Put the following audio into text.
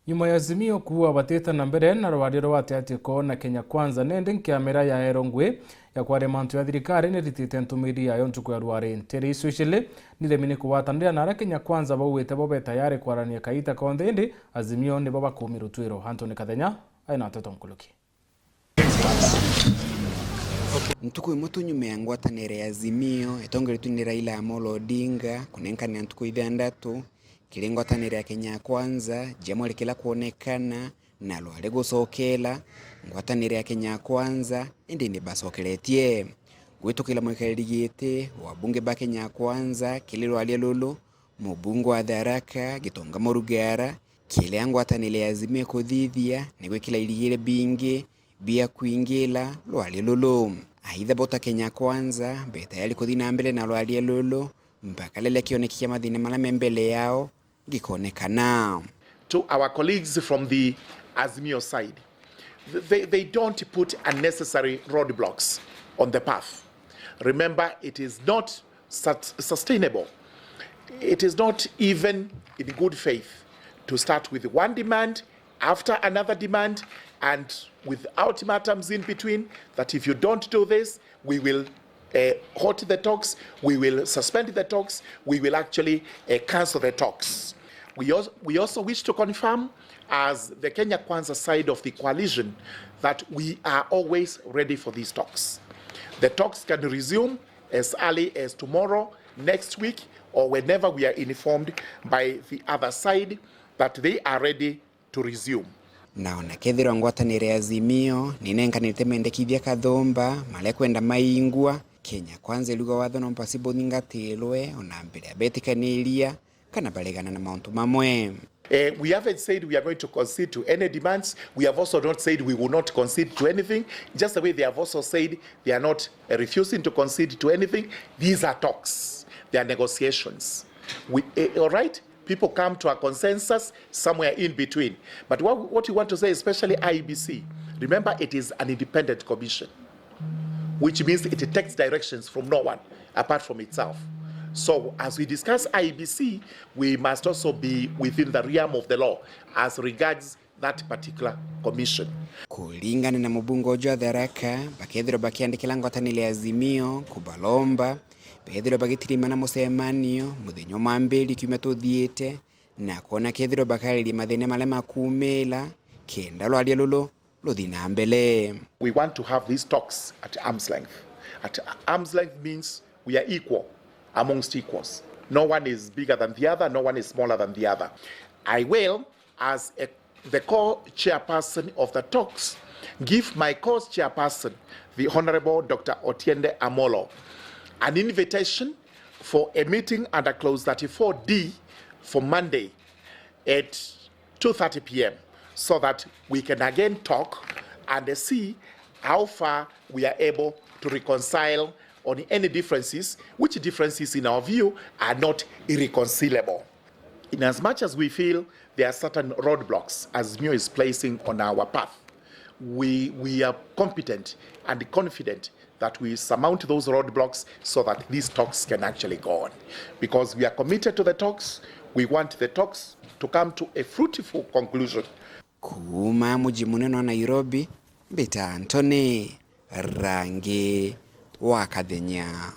Nyuma ya Azimio kuwa bateta na mbere na Rwaria rwateko na Kenya Kwanza nende nkiamera ya erongwe ya kwarema antu ya thirikari ni ritite ntumiri yayo ntuku ya Rwaria tere isuicile niremine kuwatanira na Kenya Kwanza bawete bobe tayari kwarania KAGITA KONTHE indi Azimio ni baba kumiru twiro Antoni Kathenya aina toto nkuluki ntuku imutu nyume ya ngwatanire ya Azimio etongeretu ni Raila Amolo Odinga kunenkana ntuku ithandatu kiri ngwatanire ya Kenya Kwanza jamwe likila kuonekana na lwale gusokela ngwatanire ya Kenya Kwanza indi ni basokeretie gwitukila mwikaligite wabunge ba Kenya Kwanza kili lwale lulu mubungu wa Tharaka Gitonga Morugara kile ngwatanire ya Azimio kuthithia nigwe kila iligire bingi bia kuingila lwale lulu aidha bota Kenya Kwanza beta yali kuthina mbele na lwale lulu mpaka lele kionekia mathine mala membele yao gikonekana. To our colleagues from the Azimio side, they don't put unnecessary roadblocks on the path. Remember, it is not sustainable. It is not even in good faith to start with one demand after another demand and with ultimatums in between that if you don't do this, we will halt the talks, we will suspend the talks, we will actually cancel the talks. We also wish to confirm as the Kenya Kwanza side of the coalition that we are always ready for these talks. The talks can resume as early as tomorrow, next week, or whenever we are informed by the other side that they are ready to resume. Naona kethira ngwatanire ya Azimio ninenkanite mendekithia kathomba male kwenda maingwa Kenya Kwanza iluga watho no possible ningatilwe ona mbere abetikaniria kana balegana na mauntu mamwe. We haven't said we are going to concede to any demands. We have also not said we will not concede to anything. Just the way they have also said they are not refusing to concede to anything. These are talks. They are negotiations. All right? People come to a consensus somewhere in between. But what you want to say, especially IEBC, remember it is an independent commission, which means it takes directions from no one apart from itself. So as we discuss IEBC, we must also be within the realm of the law as regards that particular commission. Kulingana na mubungo wa Tharaka, bakethiro bakiandikila ngwatanire ya Azimio kubalomba Pedro bagitirima na musemanio muthenyo mambeli kiume tuthiite na kona kethiro bakariri mathine male makumela kenda lwalia lulu luthina mbele. We want to have these talks at arm's length. At arm's length means we are equal amongst equals. No one is bigger than the other, no one is smaller than the other. I will, as the co-chairperson of the talks, give my co-chairperson, the Honorable Dr. Otiende Amolo, an invitation for a meeting under clause 34D for Monday at 2:30 p.m. so that we can again talk and see how far we are able to reconcile on any differences, which differences in our view are not irreconcilable. In as much as we feel there are certain roadblocks Azimio is placing on our path, we are competent and confident that we surmount those roadblocks so that these talks can actually go on. Because we are committed to the talks, we want the talks to come to a fruitful conclusion. Kuma muji munene wa Nairobi, Beta Antoni Rangi wa Kathenya.